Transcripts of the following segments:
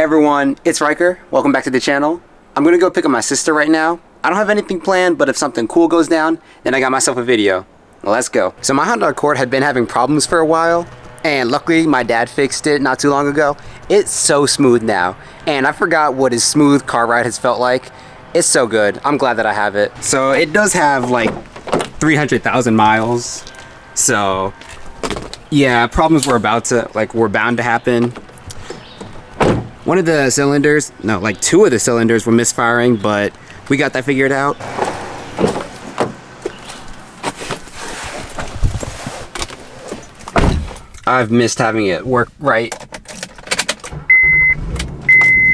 Hey everyone, it's Riker. Welcome back to the channel. I'm gonna go pick up my sister right now. I don't have anything planned, but if something cool goes down, then I got myself a video. Let's go. So my Honda Accord had been having problems for a while, and luckily my dad fixed it not too long ago. It's so smooth now, and I forgot what his smooth car ride has felt like. It's so good. I'm glad that I have it. So it does have like 300,000 miles. So yeah, problems were bound to happen. One of the cylinders, no, like two of the cylinders were misfiring, but we got that figured out. I've missed having it work right.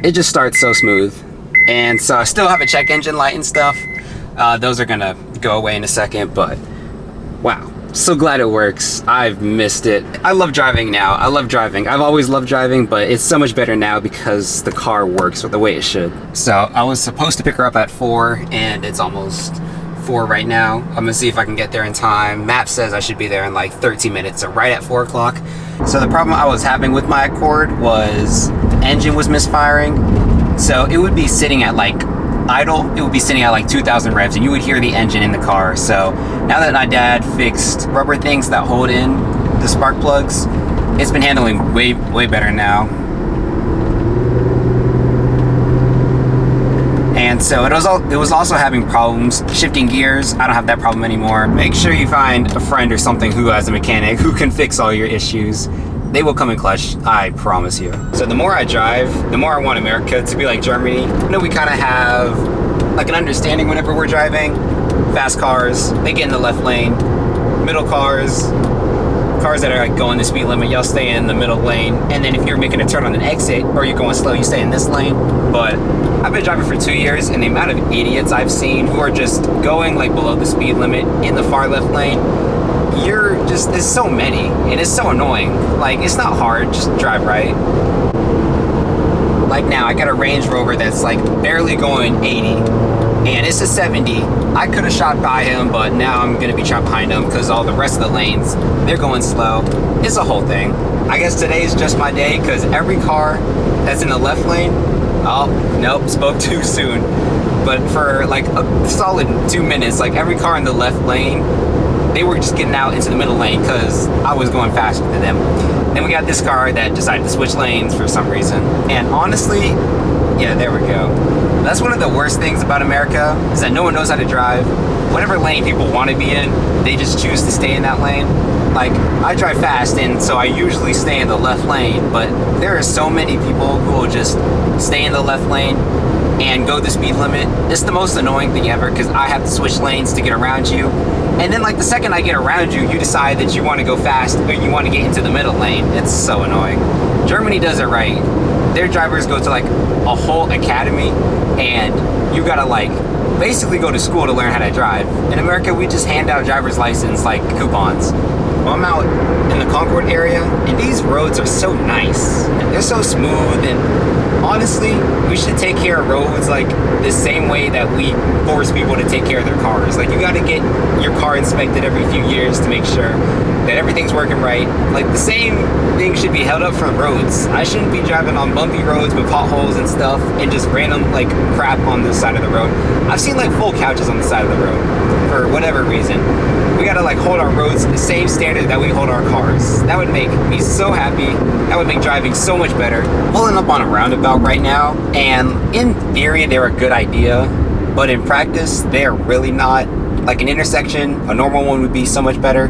It just starts so smooth. And so I still have a check engine light and stuff. Those are gonna go away in a second, but wow. So glad it works. I've missed it. I love driving now. I love driving. I've always loved driving, but it's so much better now because the car works the way it should. So I was supposed to pick her up at 4 and it's almost 4 right now. I'm gonna see if I can get there in time. Map says I should be there in like 13 minutes, so right at 4 o'clock. So the problem I was having with my Accord was the engine was misfiring. So it would be sitting at like idle, it would be sitting at like 2,000 revs and you would hear the engine in the car. So now that my dad fixed rubber things that hold in the spark plugs, it's been handling way better now. And so it was also having problems shifting gears. I don't have that problem anymore. Make sure you find a friend or something who has a mechanic who can fix all your issues. They will come in clutch, I promise you. So the more I drive, the more I want America to be like Germany. You know, we kind of have like an understanding whenever we're driving. Fast cars, they get in the left lane. Middle cars that are like going the speed limit, y'all stay in the middle lane. And then if you're making a turn on an exit or you're going slow, you stay in this lane. But I've been driving for 2 years and the amount of idiots I've seen who are just going like below the speed limit in the far left lane, there's so many and it's so annoying. Like, it's not hard, just drive right. Like now I got a Range Rover that's like barely going 80 and it's a 70. I could have shot by him, but now I'm gonna be shot behind him because all the rest of the lanes, they're going slow. It's a whole thing. I guess today's just my day because every car that's in the left lane, oh nope, spoke too soon, but for like a solid 2 minutes, like every car in the left lane, they were just getting out into the middle lane because I was going faster than them. Then we got this car that decided to switch lanes for some reason. And honestly, yeah, there we go. That's one of the worst things about America, is that no one knows how to drive. Whatever lane people want to be in, they just choose to stay in that lane. Like, I drive fast, and so I usually stay in the left lane, but there are so many people who will just stay in the left lane and go the speed limit. It's the most annoying thing ever because I have to switch lanes to get around you. And then like the second I get around you, you decide that you want to go fast or you want to get into the middle lane. It's so annoying. Germany does it right. Their drivers go to like a whole academy and you gotta like basically go to school to learn how to drive. In America, we just hand out driver's license like coupons. Well, I'm out in the Concord area and these roads are so nice and they're so smooth, and honestly, we should take care of roads like the same way that we force people to take care of their cars. Like, you gotta get your car inspected every few years to make sure that everything's working right. Like, the same thing should be held up for roads. I shouldn't be driving on bumpy roads with potholes and stuff and just random like crap on the side of the road. I've seen like full couches on the side of the road for whatever reason. We gotta like hold our roads to the same standard that we hold our cars. That would make me so happy. That would make driving so much better. Pulling up on a roundabout right now, and in theory they're a good idea, but in practice they're really not. Like an intersection, a normal one would be so much better,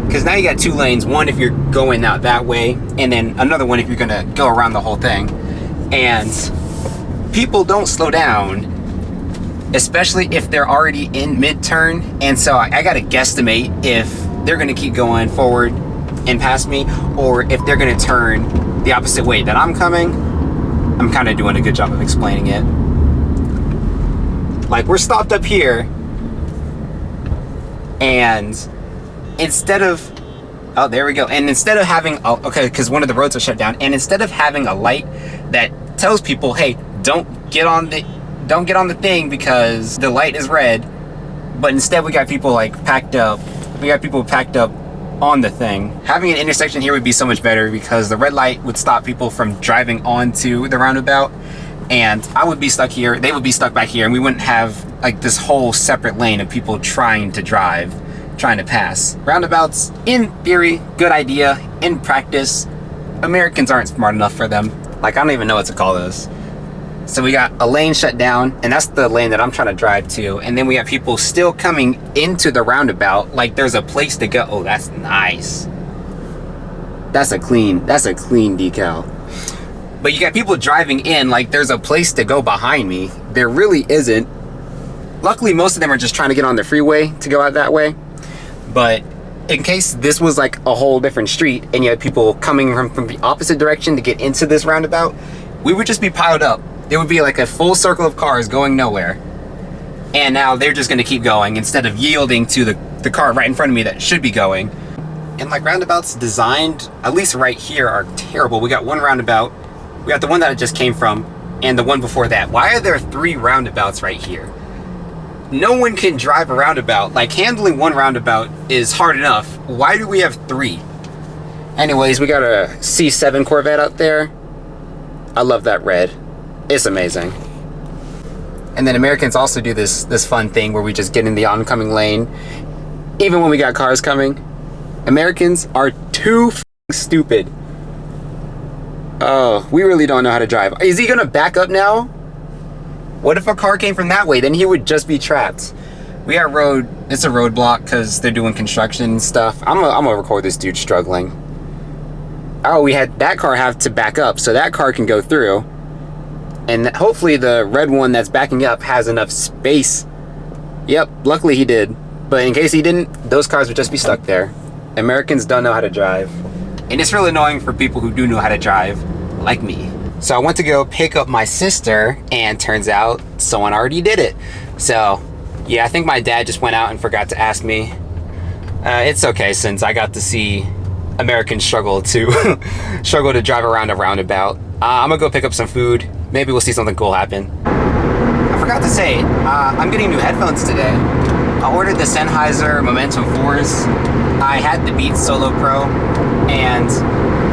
because now you got 2 lanes, one if you're going out that way, and then another one if you're gonna go around the whole thing. And people don't slow down, especially if they're already in mid-turn. And so I gotta guesstimate if they're gonna keep going forward and past me, or if they're gonna turn the opposite way that I'm coming. I'm kind of doing a good job of explaining it. Like, we're stopped up here, and instead of, oh, there we go. And instead of having, okay, because one of the roads are shut down, and instead of having a light that tells people, hey, don't get on the thing because the light is red, but instead we got people like packed up. We got people packed up on the thing. Having an intersection here would be so much better because the red light would stop people from driving onto the roundabout, and I would be stuck here, they would be stuck back here, and we wouldn't have like this whole separate lane of people trying to drive, trying to pass. Roundabouts, in theory, good idea. In practice, Americans aren't smart enough for them. Like, I don't even know what to call those. So we got a lane shut down, and that's the lane that I'm trying to drive to. And then we have people still coming into the roundabout like there's a place to go. Oh, that's nice. That's a clean decal. But you got people driving in like there's a place to go behind me. There really isn't. Luckily, most of them are just trying to get on the freeway to go out that way. But in case this was like a whole different street and you had people coming from the opposite direction to get into this roundabout, we would just be piled up. There would be like a full circle of cars going nowhere. And now they're just gonna keep going instead of yielding to the car right in front of me that should be going. And like roundabouts designed, at least right here, are terrible. We got one roundabout, we got the one that I just came from, and the one before that. Why are there 3 roundabouts right here? No one can drive a roundabout. Like, handling one roundabout is hard enough. Why do we have 3? Anyways, we got a C7 Corvette out there. I love that red. It's amazing. And then Americans also do this fun thing where we just get in the oncoming lane, even when we got cars coming. Americans are too stupid. Oh, we really don't know how to drive. Is he gonna back up now? What if a car came from that way? Then he would just be trapped. We got road, it's a roadblock because they're doing construction and stuff. I'm gonna record this dude struggling. Oh, we had that car have to back up so that car can go through. And hopefully the red one that's backing up has enough space. Yep, luckily he did. But in case he didn't, those cars would just be stuck there. Americans don't know how to drive. And it's really annoying for people who do know how to drive, like me. So I went to go pick up my sister, and turns out someone already did it. So yeah, I think my dad just went out and forgot to ask me. It's okay, since I got to see Americans struggle to drive around a roundabout. I'm gonna go pick up some food. Maybe we'll see something cool happen. I forgot to say, I'm getting new headphones today. I ordered the Sennheiser Momentum 4s. I had the Beats Solo Pro, and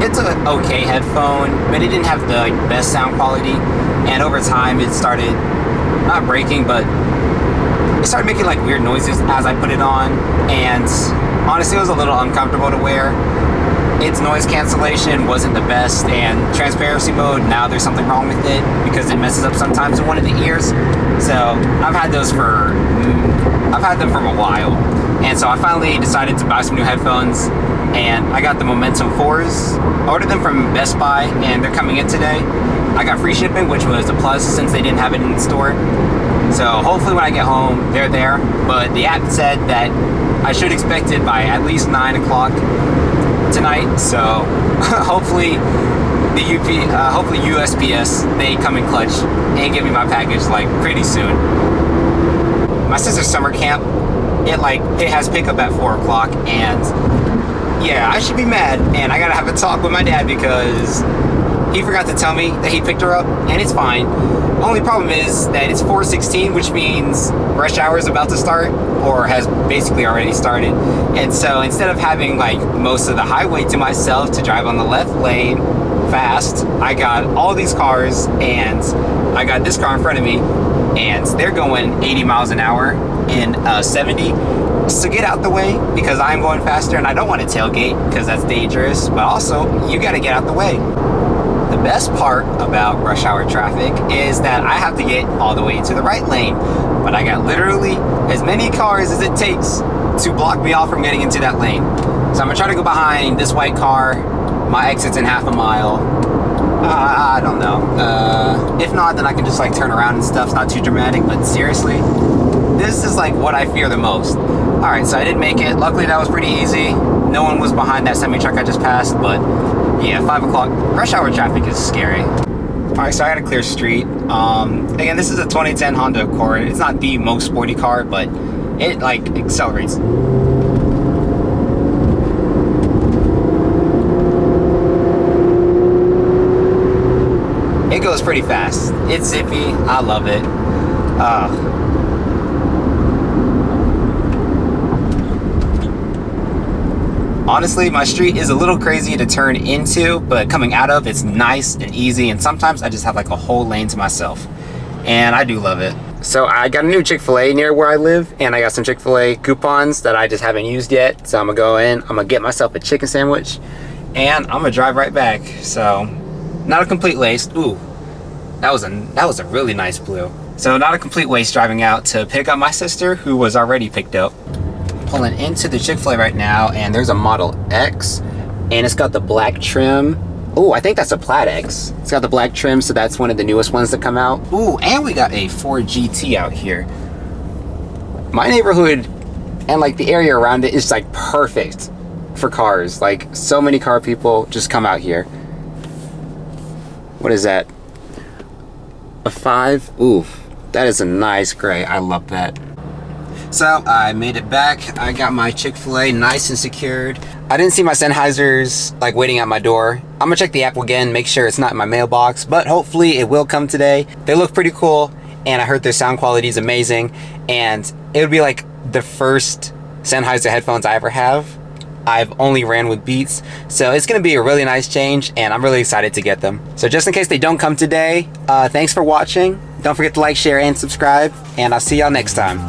it's an okay headphone, but it didn't have the best sound quality. And over time, it started not breaking, but it started making like weird noises as I put it on. And honestly, it was a little uncomfortable to wear. Its noise cancellation wasn't the best, and transparency mode, now there's something wrong with it because it messes up sometimes in one of the ears. So I've had them for a while. And so I finally decided to buy some new headphones, and I got the Momentum 4s. I ordered them from Best Buy, and they're coming in today. I got free shipping, which was a plus since they didn't have it in the store. So hopefully when I get home, they're there. But the app said that I should expect it by at least 9 o'clock tonight. So hopefully hopefully USPS, they come in clutch and give me my package like pretty soon. My sister's summer camp, it has pickup at 4 o'clock, and yeah, I should be mad, and I gotta have a talk with my dad because he forgot to tell me that he picked her up, and it's fine. Only problem is that it's 4:16, which means rush hour is about to start, or has basically already started. And so instead of having like most of the highway to myself to drive on the left lane fast, I got all these cars, and I got this car in front of me, and they're going 80 miles an hour in 70. So get out the way because I'm going faster, and I don't want to tailgate because that's dangerous, but also you got to get out the way. The best part about rush hour traffic is that I have to get all the way into the right lane, but I got literally as many cars as it takes to block me off from getting into that lane. So I'm gonna try to go behind this white car. My exit's in half a mile. I don't know. If not, then I can just like turn around and stuff. It's not too dramatic, but seriously, this is like what I fear the most. All right, so I did make it. Luckily, that was pretty easy. No one was behind that semi-truck I just passed, but yeah, 5 o'clock. Rush hour traffic is scary. All right, so I got a clear street. Again, this is a 2010 Honda Accord. It's not the most sporty car, but it like accelerates. It goes pretty fast. It's zippy. I love it. Honestly, my street is a little crazy to turn into, but coming out of, it's nice and easy, and sometimes I just have like a whole lane to myself, and I do love it. So I got a new Chick-fil-A near where I live, and I got some Chick-fil-A coupons that I just haven't used yet. So I'm gonna go in, I'm gonna get myself a chicken sandwich, and I'm gonna drive right back. So not a complete waste. Ooh, that was a really nice blue. So not a complete waste driving out to pick up my sister, who was already picked up. Pulling into the Chick-fil-A right now, and there's a Model X, and it's got the black trim. Ooh, I think that's a Plaid X. It's got the black trim, so that's one of the newest ones that come out. Ooh, and we got a Ford GT out here. My neighborhood and like the area around it is like perfect for cars. Like so many car people just come out here. What is that? A 5? Ooh, that is a nice gray. I love that. So I made it back. I got my Chick-fil-A nice and secured. I didn't see my Sennheisers like waiting at my door. I'm gonna check the app again, make sure it's not in my mailbox, but hopefully it will come today. They look pretty cool, and I heard their sound quality is amazing, and it would be like the first Sennheiser headphones I ever have. I've only ran with Beats, so it's gonna be a really nice change, and I'm really excited to get them. So just in case they don't come today, thanks for watching. Don't forget to like, share, and subscribe, and I'll see y'all next time.